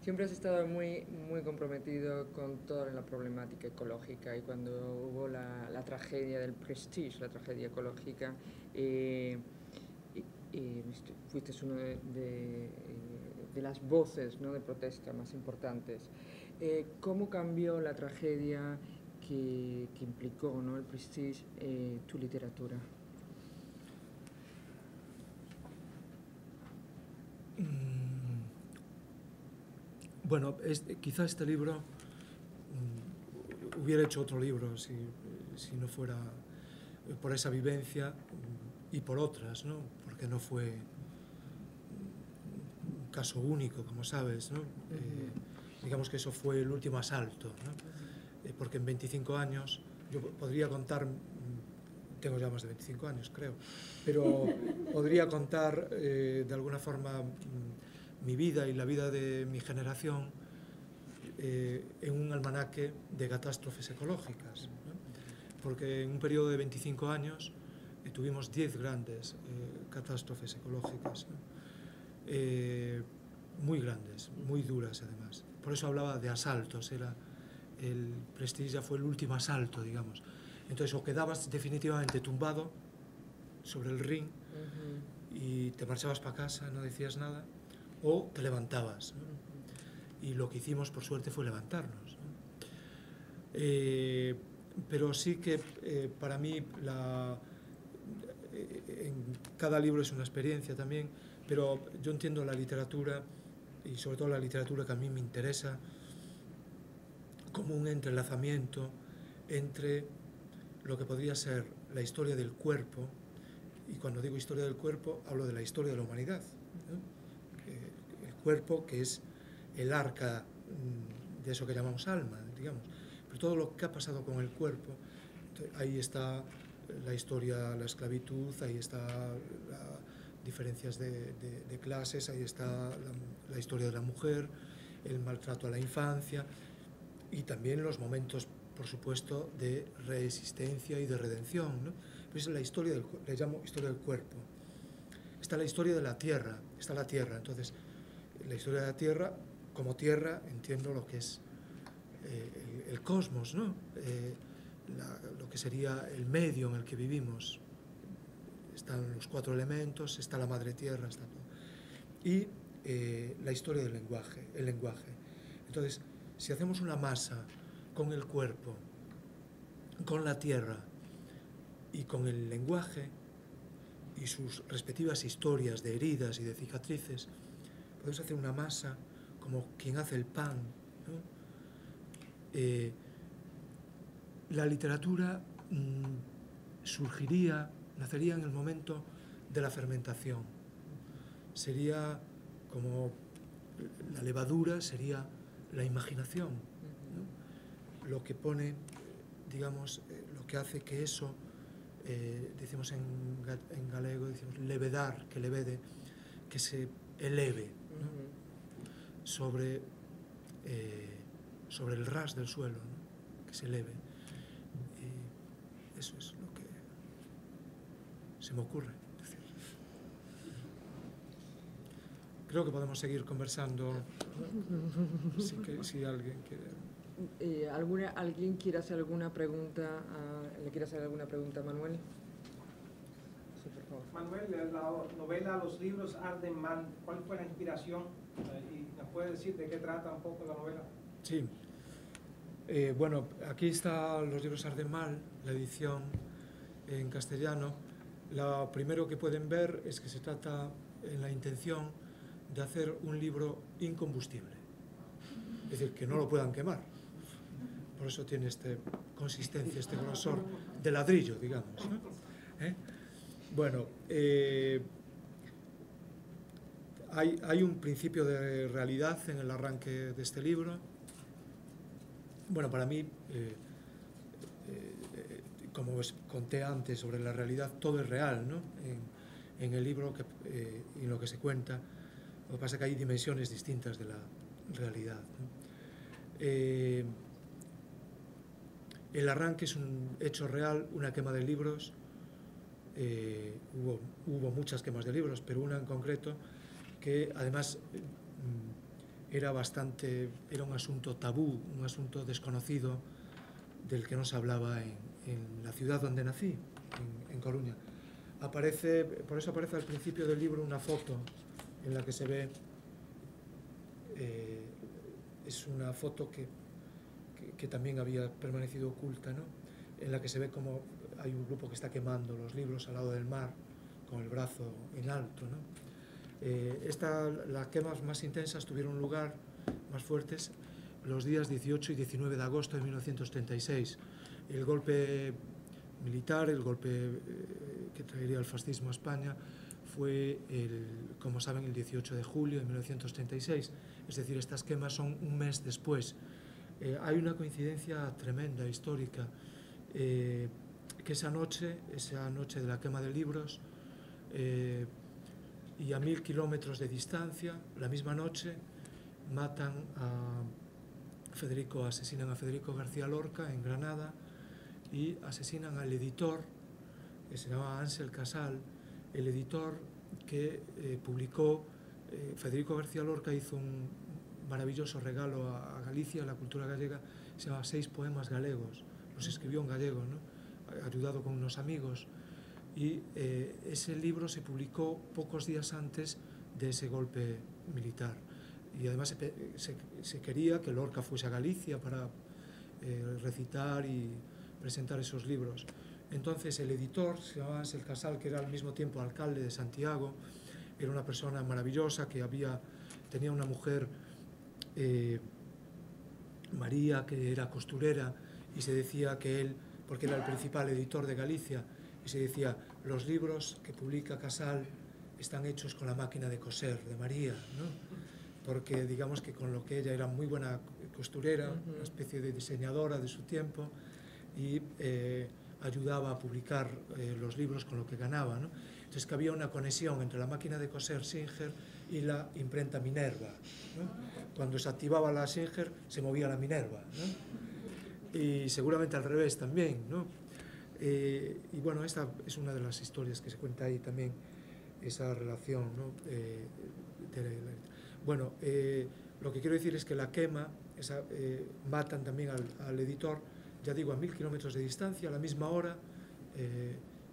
Siempre has estado muy comprometido con toda la problemática ecológica y cuando hubo la tragedia del Prestige, la tragedia ecológica, eh, fuiste uno de las voces, ¿no?, de protesta más importantes. ¿Cómo cambió la tragedia que implicó, ¿no?, el Prestige, tu literatura? Bueno, quizá este libro hubiera hecho otro libro si no fuera por esa vivencia y por otras, ¿no? Porque no fue un caso único, como sabes, ¿no? Digamos que eso fue el último asalto, ¿no? Porque en 25 años yo podría contar, tengo ya más de 25 años creo, pero podría contar de alguna forma mi vida y la vida de mi generación en un almanaque de catástrofes ecológicas, ¿no? Porque en un periodo de 25 años tuvimos 10 grandes catástrofes ecológicas, ¿no? Muy grandes, muy duras además. Por eso hablaba de asaltos, el Prestige ya fue el último asalto, digamos. Entonces o quedabas definitivamente tumbado sobre el ring y te marchabas para casa, no decías nada, o te levantabas, ¿no? Y lo que hicimos por suerte fue levantarnos, ¿no? Pero sí que para mí en cada libro es una experiencia también, pero yo entiendo la literatura, y sobre todo la literatura que a mí me interesa, como un entrelazamiento entre lo que podría ser la historia del cuerpo, y cuando digo historia del cuerpo hablo de la historia de la humanidad, ¿no? El cuerpo, que es el arca de eso que llamamos alma, digamos, pero todo lo que ha pasado con el cuerpo, ahí está la historia, la esclavitud, ahí está las diferencias de clases, ahí está la historia de la mujer, el maltrato a la infancia y también los momentos, por supuesto, de reexistencia y de redención, ¿no? Pero es la historia le llamo historia del cuerpo. Está la historia de la tierra, está la tierra. Entonces, la historia de la tierra, como tierra, entiendo lo que es el cosmos, ¿no? Lo que sería el medio en el que vivimos. Están los 4 elementos, está la madre tierra, está todo. Y la historia del lenguaje, el lenguaje. Entonces, si hacemos una masa con el cuerpo, con la tierra y con el lenguaje y sus respectivas historias de heridas y de cicatrices, podemos hacer una masa como quien hace el pan, ¿no? La literatura nacería en el momento de la fermentación. Sería como la levadura, sería la imaginación, ¿no? Lo que pone, digamos, lo que hace que eso, decimos en galego, decimos levedar, que levede, que se eleve, ¿no? sobre el ras del suelo, ¿no? Que se eleve. Y eso es lo que se me ocurre decir. Creo que podemos seguir conversando si alguien quiere. ¿Alguien quiere hacer alguna pregunta? ¿Le quiere hacer alguna pregunta a Manuel? Sí, por favor. Manuel, la novela Los libros arden mal, ¿cuál fue la inspiración? ¿Y nos puede decir de qué trata un poco la novela? Sí. Bueno, aquí está Los libros arden mal, la edición en castellano. Lo primero que pueden ver es que se trata en la intención de hacer un libro incombustible, es decir, que no lo puedan quemar. Por eso tiene esta consistencia, este grosor de ladrillo, digamos, ¿no? Bueno, hay un principio de realidad en el arranque de este libro. Bueno, para mí, como os conté antes sobre la realidad, todo es real, ¿no? En el libro y en lo que se cuenta. Lo que pasa es que hay dimensiones distintas de la realidad, ¿no? El arranque es un hecho real, una quema de libros. Hubo muchas quemas de libros, pero una en concreto que además era un asunto tabú, un asunto desconocido del que no se hablaba en la ciudad donde nací, en Coruña. Por eso aparece al principio del libro una foto en la que se ve, es una foto que también había permanecido oculta, ¿no? En la que se ve como hay un grupo que está quemando los libros al lado del mar, con el brazo en alto, ¿no? Las quemas más intensas tuvieron lugar, más fuertes, los días 18 y 19 de agosto de 1936. El golpe militar, el golpe que traería el fascismo a España, fue, como saben, el 18 de julio de 1936. Es decir, estas quemas son un mes después. Hay una coincidencia tremenda, histórica, que esa noche de la quema de libros, y a 1000 kilómetros de distancia, la misma noche, asesinan a Federico García Lorca en Granada y asesinan al editor, que se llamaba Ángel Casal, el editor que publicó, Federico García Lorca hizo un maravilloso regalo a Galicia, a la cultura gallega, se llama 6 poemas galegos, los escribió en gallego, ¿no? Ayudado con unos amigos, y ese libro se publicó pocos días antes de ese golpe militar, y además se quería que Lorca fuese a Galicia para recitar y presentar esos libros. Entonces el editor se llamaba Ángel Casal, que era al mismo tiempo alcalde de Santiago, era una persona maravillosa que tenía una mujer, María, que era costurera, y se decía que él, porque era el principal editor de Galicia, y se decía, los libros que publica Casal están hechos con la máquina de coser de María, ¿no? Porque digamos que con lo que ella era muy buena costurera, una especie de diseñadora de su tiempo, y ayudaba a publicar los libros con lo que ganaba, ¿no? Entonces que había una conexión entre la máquina de coser Singer y la imprenta Minerva, ¿no? Cuando se activaba la Singer se movía la Minerva, ¿no? Y seguramente al revés también, ¿no? Y bueno, esta es una de las historias que se cuenta ahí también, esa relación, ¿no? Bueno, lo que quiero decir es que la quema, matan también al editor, ya digo, a 1000 kilómetros de distancia, a la misma hora,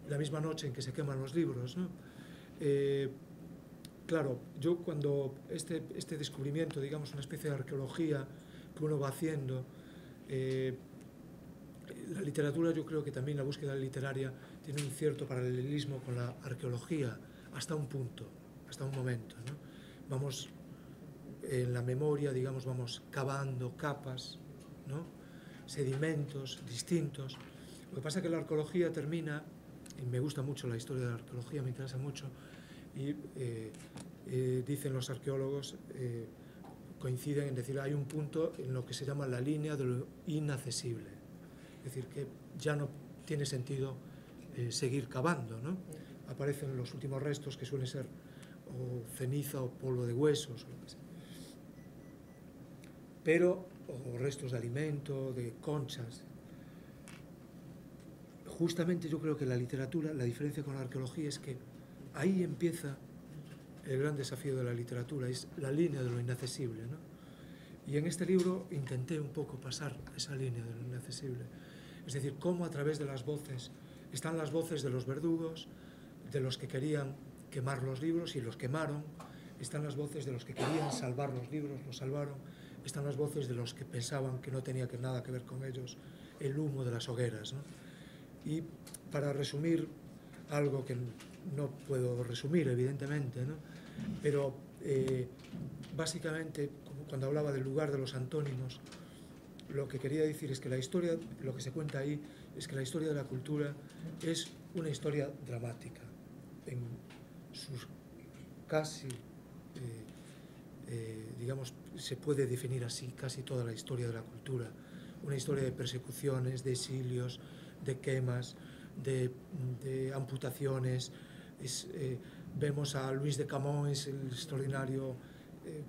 la misma noche en que se queman los libros, ¿no? Claro, yo cuando este descubrimiento, digamos, una especie de arqueología que uno va haciendo, la literatura, yo creo que también la búsqueda literaria tiene un cierto paralelismo con la arqueología, hasta un punto, hasta un momento, ¿no? Vamos, en la memoria, digamos, vamos cavando capas, ¿no? Sedimentos distintos. Lo que pasa es que la arqueología termina, y me gusta mucho la historia de la arqueología, me interesa mucho, y dicen los arqueólogos, coinciden en decir, hay un punto en lo que se llama la línea de lo inaccesible. Es decir, que ya no tiene sentido seguir cavando, ¿no? Aparecen los últimos restos, que suelen ser o ceniza o polvo de huesos, o lo que sea. O restos de alimento, de conchas. Justamente yo creo que la literatura, la diferencia con la arqueología es que ahí empieza el gran desafío de la literatura, es la línea de lo inaccesible, ¿no? Y en este libro intenté un poco pasar esa línea de lo inaccesible. Es decir, cómo a través de las voces, están las voces de los verdugos, de los que querían quemar los libros y los quemaron, están las voces de los que querían salvar los libros, los salvaron, están las voces de los que pensaban que no tenía nada que ver con ellos, el humo de las hogueras, ¿no? Y para resumir algo que no puedo resumir, evidentemente, ¿no? Pero básicamente, como cuando hablaba del lugar de los antónimos, lo que quería decir es que la historia, lo que se cuenta ahí, es que la historia de la cultura es una historia dramática. En sus casi, digamos, se puede definir así casi toda la historia de la cultura. Una historia de persecuciones, de exilios, de quemas, de amputaciones. Vemos a Luís de Camões, el extraordinario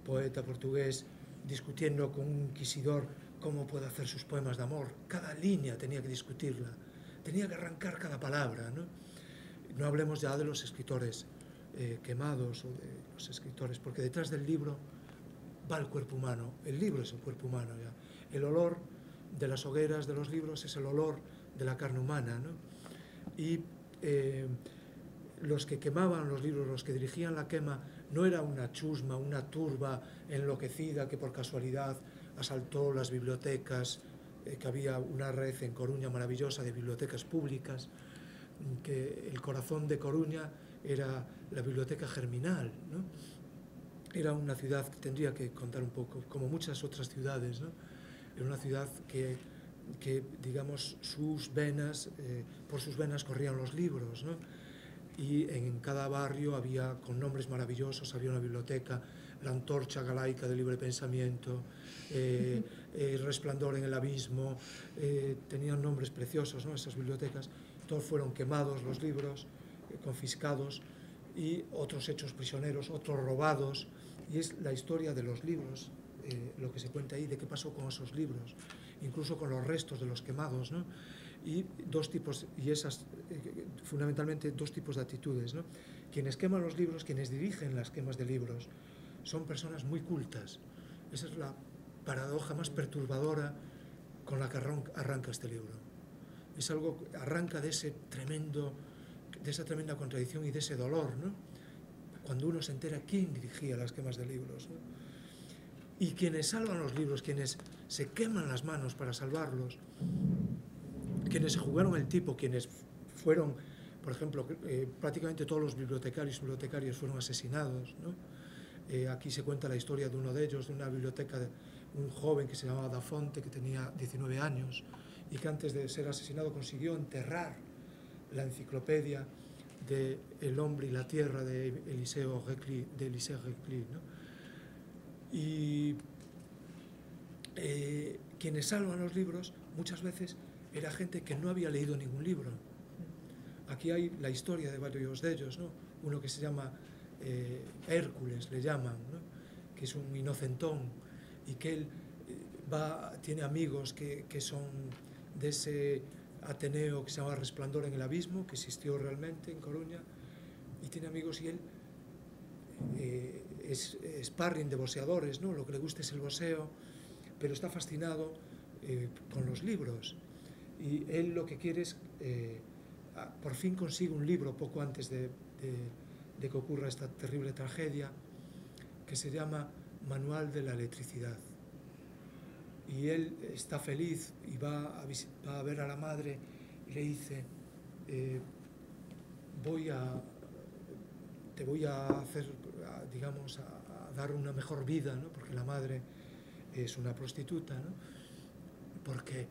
poeta portugués, discutiendo con un inquisidor cómo puede hacer sus poemas de amor. Cada línea tenía que discutirla, tenía que arrancar cada palabra, ¿no? No hablemos ya de los escritores quemados o de los escritores, porque detrás del libro va el cuerpo humano, el libro es el cuerpo humano ya. El olor de las hogueras de los libros es el olor de la carne humana, ¿no? Y los que quemaban los libros, los que dirigían la quema, no era una chusma, una turba enloquecida que por casualidad asaltó las bibliotecas, que había una red en Coruña maravillosa de bibliotecas públicas, que el corazón de Coruña era la biblioteca germinal, ¿no? Era una ciudad que tendría que contar un poco, como muchas otras ciudades, ¿no? Era una ciudad que digamos, sus venas, por sus venas corrían los libros, ¿no? Y en cada barrio había, con nombres maravillosos, había una biblioteca, la Antorcha Galaica del Libre Pensamiento, el Resplandor en el Abismo, tenían nombres preciosos, ¿no? Esas bibliotecas. Todos fueron quemados los libros, confiscados, y otros hechos prisioneros, otros robados, y es la historia de los libros, lo que se cuenta ahí, de qué pasó con esos libros, incluso con los restos de los quemados, ¿no? Y dos tipos, y esas, fundamentalmente dos tipos de actitudes, ¿no? Quienes queman los libros, quienes dirigen las quemas de libros, son personas muy cultas. Esa es la paradoja más perturbadora con la que arranca este libro. Es algo que arranca de esa tremenda contradicción y de ese dolor, ¿no? Cuando uno se entera quién dirigía las quemas de libros, ¿no? Y quienes salvan los libros, quienes se queman las manos para salvarlos, quienes se jugaron el tipo, quienes fueron, por ejemplo, prácticamente todos los bibliotecarios fueron asesinados, ¿no? Aquí se cuenta la historia de uno de ellos, de una biblioteca, de un joven que se llamaba Da Fonte, que tenía 19 años, y que antes de ser asesinado consiguió enterrar la enciclopedia de El hombre y la tierra de Élisée Reclus, ¿no? Y quienes salvan los libros muchas veces era gente que no había leído ningún libro. Aquí hay la historia de varios de ellos, ¿no? Uno que se llama Hércules, le llaman, ¿no? Que es un inocentón, y que él tiene amigos que son de ese Ateneo que se llama Resplandor en el Abismo, que existió realmente en Coruña, y tiene amigos, y él es sparring de boxeadores, ¿no? Lo que le gusta es el boxeo, pero está fascinado con los libros, y él lo que quiere es, por fin consigue un libro poco antes de que ocurra esta terrible tragedia, que se llama Manual de la Electricidad, y él está feliz y va a ver a la madre y le dice, te voy a hacer, digamos, a dar una mejor vida, ¿no? Porque la madre es una prostituta, ¿no? Porque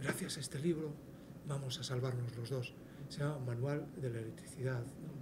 gracias a este libro vamos a salvarnos los dos. Se llama Manual de la Electricidad, ¿no?